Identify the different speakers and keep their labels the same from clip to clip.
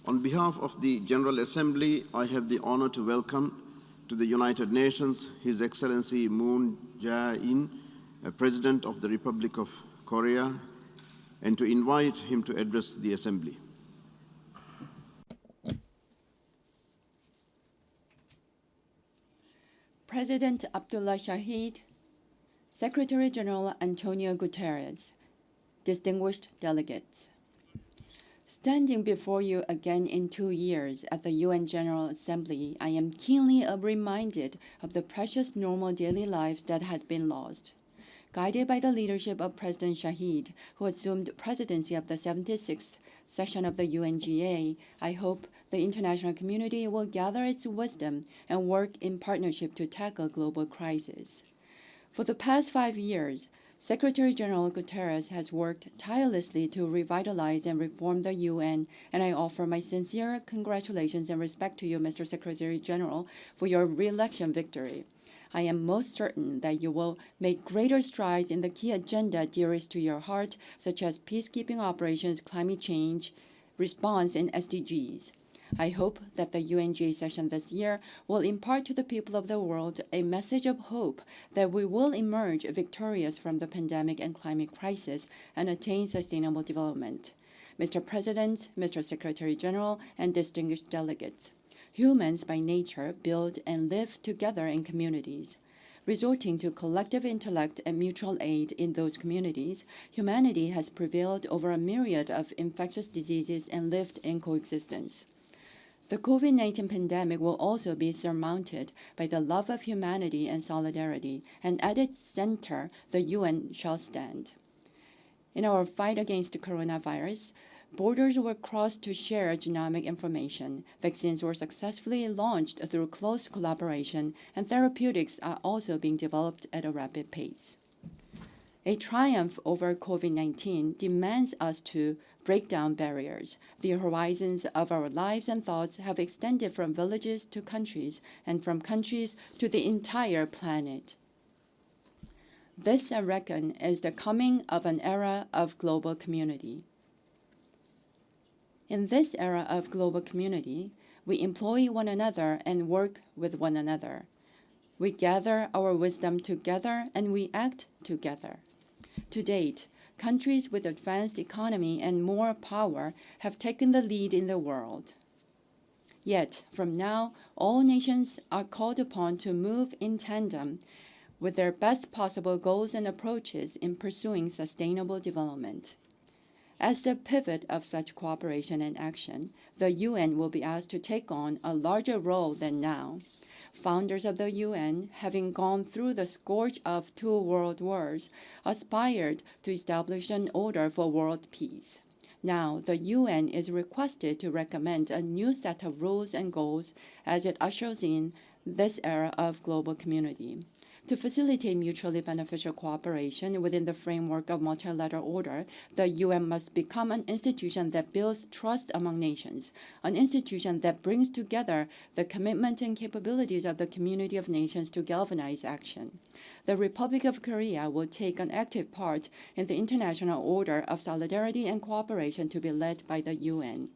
Speaker 1: On behalf of the General Assembly, I have the honor to welcome to the United Nations His Excellency Moon Jae-in, President of the Republic of Korea, and to invite him to address the Assembly.
Speaker 2: President Abdullah Shahid, Secretary General Antonio Guterres, distinguished delegates. Standing before you again in 2 years at the UN General Assembly, I am keenly reminded of the precious normal daily lives that had been lost. Guided by the leadership of President Shahid, who assumed presidency of the 76th session of the UNGA, I hope the international community will gather its wisdom and work in partnership to tackle global crises. For the past 5 years, Secretary General Guterres has worked tirelessly to revitalize and reform the UN, and I offer my sincere congratulations and respect to you, Mr. Secretary General, for your re-election victory. I am most certain that you will make greater strides in the key agenda dearest to your heart, such as peacekeeping operations, climate change, response, and SDGs. I hope that the UNGA session this year will impart to the people of the world a message of hope that we will emerge victorious from the pandemic and climate crisis and attain sustainable development. Mr. President, Mr. Secretary General, and distinguished delegates, humans by nature build and live together in communities. Resorting to collective intellect and mutual aid in those communities, humanity has prevailed over a myriad of infectious diseases and lived in coexistence. The COVID-19 pandemic will also be surmounted by the love of humanity and solidarity, and at its center, the UN shall stand. In our fight against the coronavirus, borders were crossed to share genomic information, vaccines were successfully launched through close collaboration, and therapeutics are also being developed at a rapid pace. A triumph over COVID-19 demands us to break down barriers. The horizons of our lives and thoughts have extended from villages to countries, and from countries to the entire planet. This, I reckon, is the coming of an era of global community. In this era of global community, we employ one another and work with one another. We gather our wisdom together and we act together. To date, countries with advanced economy and more power have taken the lead in the world. Yet, from now, all nations are called upon to move in tandem with their best possible goals and approaches in pursuing sustainable development. As the pivot of such cooperation and action, the UN will be asked to take on a larger role than now. Founders of the UN, having gone through the scourge of 2 world wars, aspired to establish an order for world peace. Now, the UN is requested to recommend a new set of rules and goals as it ushers in this era of global community. To facilitate mutually beneficial cooperation within the framework of multilateral order, the UN must become an institution that builds trust among nations, an institution that brings together the commitment and capabilities of the community of nations to galvanize action. The Republic of Korea will take an active part in the international order of solidarity and cooperation to be led by the UN.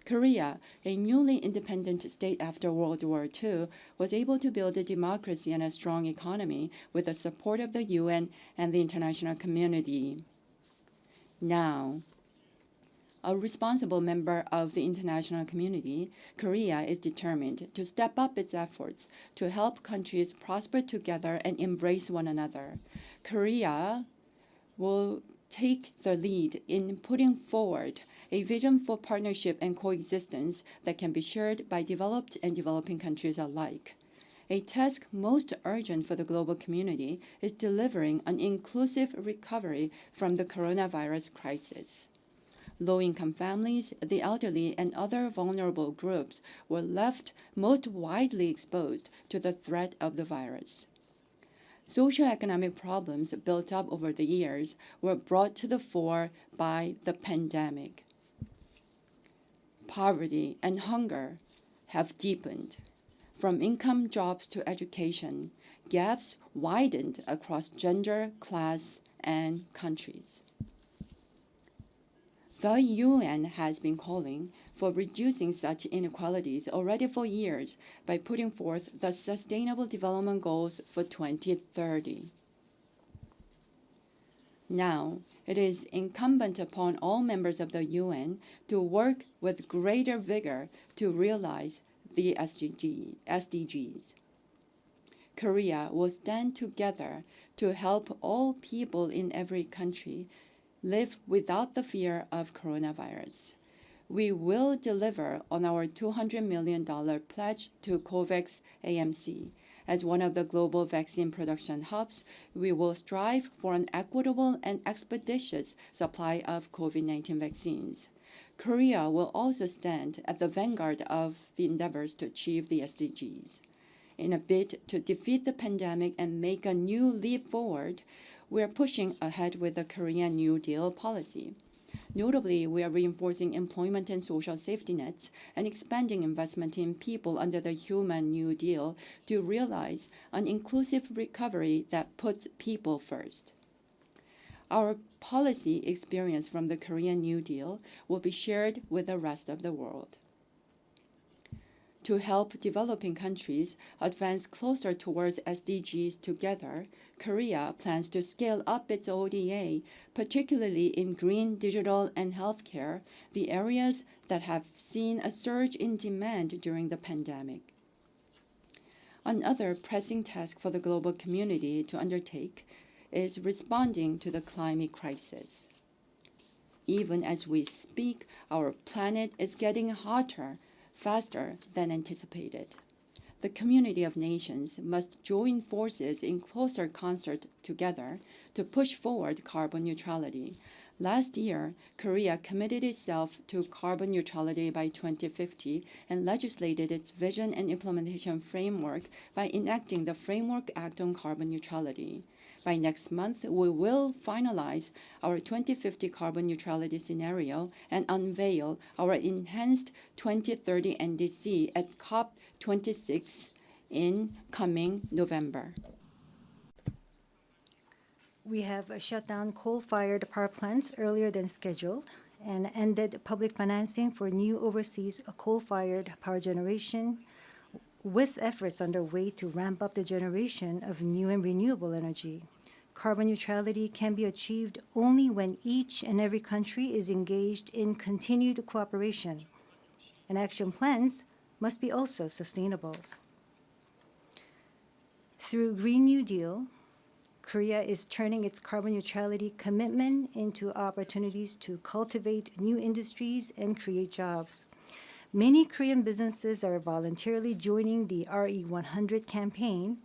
Speaker 2: Korea, a newly independent state after World War II, was able to build a democracy and a strong economy with the support of the UN and the international community. Now, a responsible member of the international community, Korea is determined to step up its efforts to help countries prosper together and embrace one another. Korea will take the lead in putting forward a vision for partnership and coexistence that can be shared by developed and developing countries alike. A task most urgent for the global community is delivering an inclusive recovery from the coronavirus crisis. Low-income families, the elderly, and other vulnerable groups were left most widely exposed to the threat of the virus. Socioeconomic problems built up over the years were brought to the fore by the pandemic. Poverty and hunger have deepened. From income jobs to education, gaps widened across gender, class, and countries. The UN has been calling for reducing such inequalities already for years by putting forth the Sustainable Development Goals for 2030. Now, it is incumbent upon all members of the UN to work with greater vigor to realize the SDGs. Korea will stand together to help all people in every country live without the fear of coronavirus. We will deliver on our $200 million pledge to COVAX AMC. As one of the global vaccine production hubs, we will strive for an equitable and expeditious supply of COVID-19 vaccines. Korea will also stand at the vanguard of the endeavors to achieve the SDGs. In a bid to defeat the pandemic and make a new leap forward, we are pushing ahead with the Korean New Deal policy. Notably, we are reinforcing employment and social safety nets and expanding investment in people under the Human New Deal to realize an inclusive recovery that puts people first. Our policy experience from the Korean New Deal will be shared with the rest of the world. To help developing countries advance closer towards SDGs together, Korea plans to scale up its ODA, particularly in green, digital, and healthcare, the areas that have seen a surge in demand during the pandemic. Another pressing task for the global community to undertake is responding to the climate crisis. Even as we speak, our planet is getting hotter faster than anticipated. The community of nations must join forces in closer concert together to push forward carbon neutrality. Last year, Korea committed itself to carbon neutrality by 2050 and legislated its vision and implementation framework by enacting the Framework Act on Carbon Neutrality. By next month, we will finalize our 2050 carbon neutrality scenario and unveil our enhanced 2030 NDC at COP26 in coming November.
Speaker 3: We have shut down coal-fired power plants earlier than scheduled and ended public financing for new overseas coal-fired power generation, with efforts underway to ramp up the generation of new and renewable energy. Carbon neutrality can be achieved only when each and every country is engaged in continued cooperation, and action plans must be also sustainable. Through Green New Deal, Korea is turning its carbon neutrality commitment into opportunities to cultivate new industries and create jobs. Many Korean businesses are voluntarily joining the RE100 campaign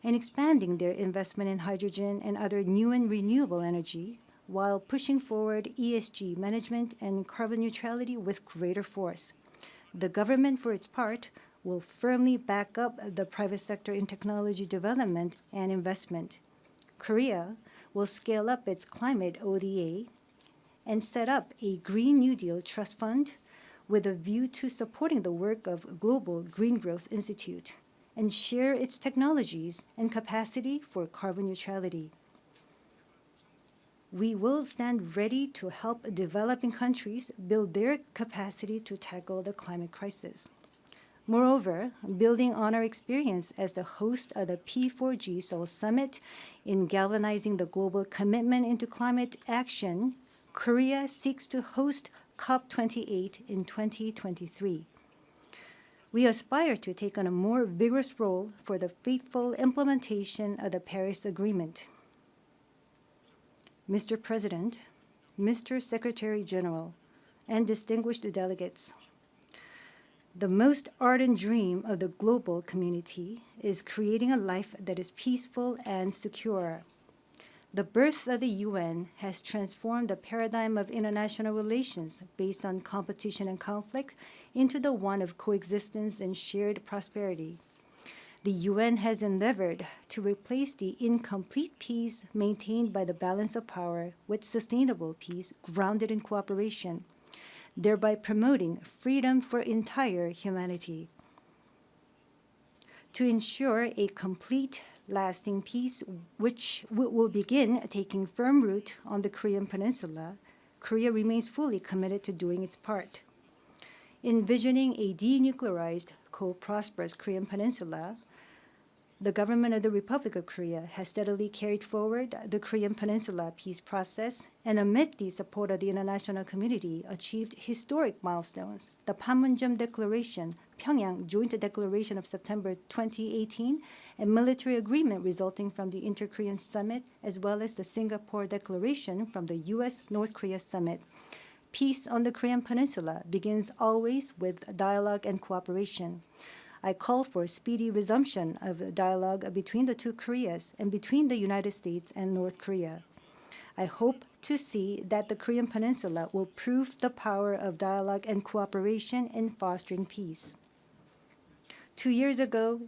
Speaker 3: and expanding their investment in hydrogen and other new and renewable energy, while pushing forward ESG management and carbon neutrality with greater force. The government, for its part, will firmly back up the private sector in technology development and investment. Korea will scale up its climate ODA and set up a Green New Deal Trust Fund with a view to supporting the work of Global Green Growth Institute and share its technologies and capacity for carbon neutrality. We will stand ready to help developing countries build their capacity to tackle the climate crisis. Moreover, building on our experience as the host of the P4G Seoul Summit in galvanizing the global commitment into climate action, Korea seeks to host COP28 in 2023. We aspire to take on a more vigorous role for the faithful implementation of the Paris Agreement. Mr. President, Mr. Secretary General, and distinguished delegates, the most ardent dream of the global community is creating a life that is peaceful and secure. The birth of the UN has transformed the paradigm of international relations based on competition and conflict into the one of coexistence and shared prosperity. The UN has endeavored to replace the incomplete peace maintained by the balance of power with sustainable peace grounded in cooperation, thereby promoting freedom for entire humanity. To ensure a complete, lasting peace, which will begin taking firm root on the Korean Peninsula, Korea remains fully committed to doing its part. Envisioning a denuclearized, co-prosperous Korean Peninsula, the government of the Republic of Korea has steadily carried forward the Korean Peninsula peace process and amid the support of the international community achieved historic milestones. The Panmunjeom Declaration, Pyongyang Joint Declaration of September 2018, and military agreement resulting from the Inter-Korean Summit, as well as the Singapore Declaration from the U.S.-North Korea Summit. Peace on the Korean Peninsula begins always with dialogue and cooperation. I call for speedy resumption of dialogue between the two Koreas and between the United States and North Korea. I hope to see that the Korean Peninsula will prove the power of dialogue and cooperation in fostering peace. 2 years ago,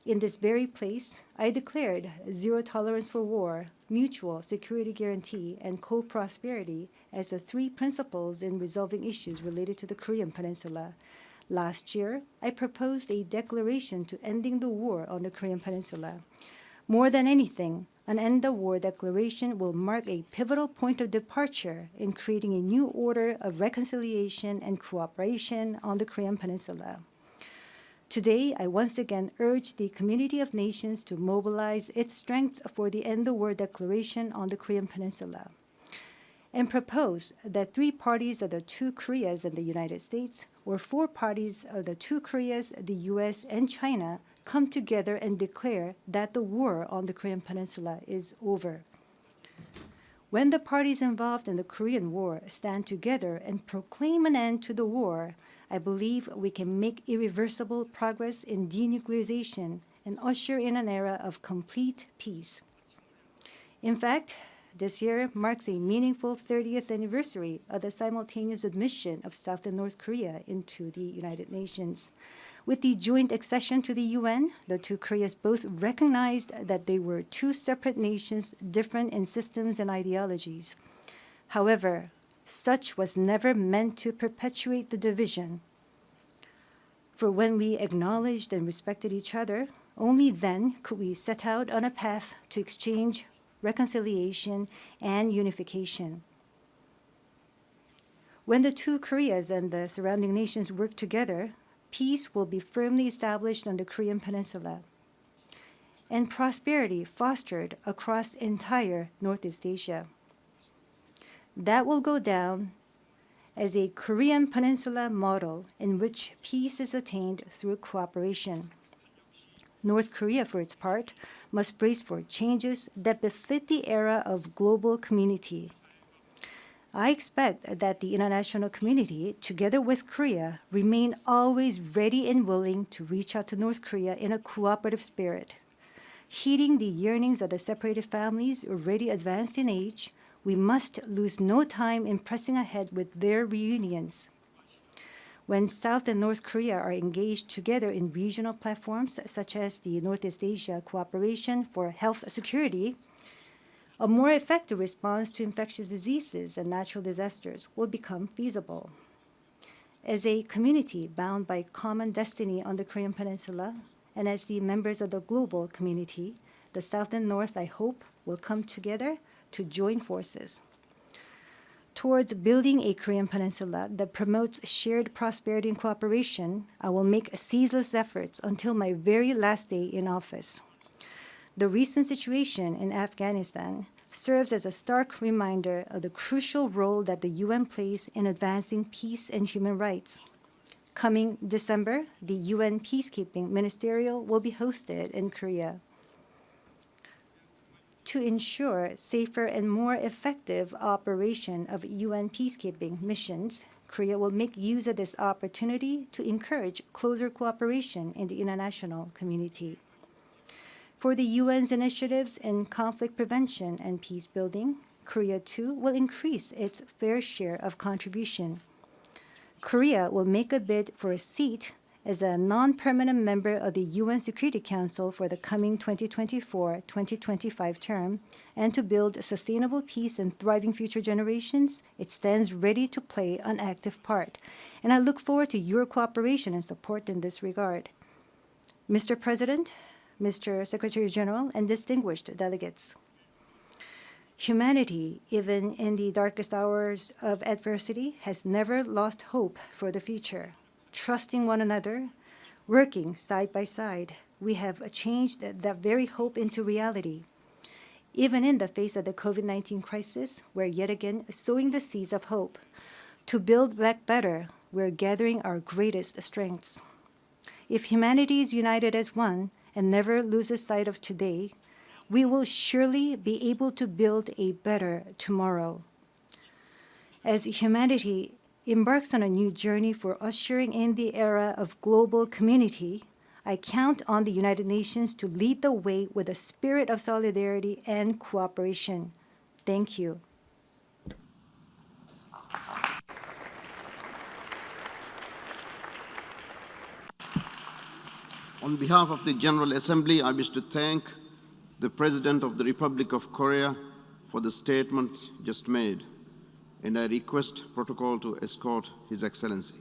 Speaker 3: in this very place, I declared zero tolerance for war, mutual security guarantee, and co-prosperity as the 3 principles in resolving issues related to the Korean Peninsula. Last year, I proposed a declaration to ending the war on the Korean Peninsula. More than anything, an end the war declaration will mark a pivotal point of departure in creating a new order of reconciliation and cooperation on the Korean Peninsula. Today, I once again urge the community of nations to mobilize its strength for the End the War Declaration on the Korean Peninsula, and propose that 3 parties of the 2 Koreas and the United States, or 4 parties of the 2 Koreas, the U.S., and China, come together and declare that the war on the Korean Peninsula is over. When the parties involved in the Korean War stand together and proclaim an end to the war, I believe we can make irreversible progress in denuclearization and usher in an era of complete peace. In fact, this year marks a meaningful 30th anniversary of the simultaneous admission of South and North Korea into the United Nations. With the joint accession to the UN, the 2 Koreas both recognized that they were 2 separate nations, different in systems and ideologies. However, such was never meant to perpetuate the division. For when we acknowledged and respected each other, only then could we set out on a path to exchange, reconciliation, and unification. When the 2 Koreas and the surrounding nations work together, peace will be firmly established on the Korean Peninsula, and prosperity fostered across entire Northeast Asia. That will go down as a Korean Peninsula model in which peace is attained through cooperation. North Korea, for its part, must brace for changes that befit the era of global community. I expect that the international community, together with Korea, remain always ready and willing to reach out to North Korea in a cooperative spirit. Heeding the yearnings of the separated families already advanced in age, we must lose no time in pressing ahead with their reunions. When South and North Korea are engaged together in regional platforms such as the Northeast Asia Cooperation for Health Security, a more effective response to infectious diseases and natural disasters will become feasible. As a community bound by common destiny on the Korean Peninsula, and as the members of the global community, the South and North, I hope, will come together to join forces. Towards building a Korean Peninsula that promotes shared prosperity and cooperation, I will make ceaseless efforts until my very last day in office. The recent situation in Afghanistan serves as a stark reminder of the crucial role that the UN plays in advancing peace and human rights. Coming December, the UN Peacekeeping Ministerial will be hosted in Korea. To ensure safer and more effective operation of UN peacekeeping missions, Korea will make use of this opportunity to encourage closer cooperation in the international community. For the UN's initiatives in conflict prevention and peace building, Korea too will increase its fair share of contribution. Korea will make a bid for a seat as a non-permanent member of the UN Security Council for the coming 2024-2025 term, and to build sustainable peace and thriving future generations, it stands ready to play an active part. And I look forward to your cooperation and support in this regard. Mr. President, Mr. Secretary General, and distinguished delegates, Humanity, even in the darkest hours of adversity, has never lost hope for the future. Trusting one another, working side by side, we have changed that very hope into reality. Even in the face of the COVID-19 crisis, we're yet again sowing the seeds of hope. To build back better, we're gathering our greatest strengths. If humanity is united as one and never loses sight of today, we will surely be able to build a better tomorrow. As humanity embarks on a new journey for ushering in the era of global community, I count on the United Nations to lead the way with a spirit of solidarity and cooperation. Thank you.
Speaker 1: On behalf of the General Assembly, I wish to thank the President of the Republic of Korea for the statement just made, and I request protocol to escort His Excellency.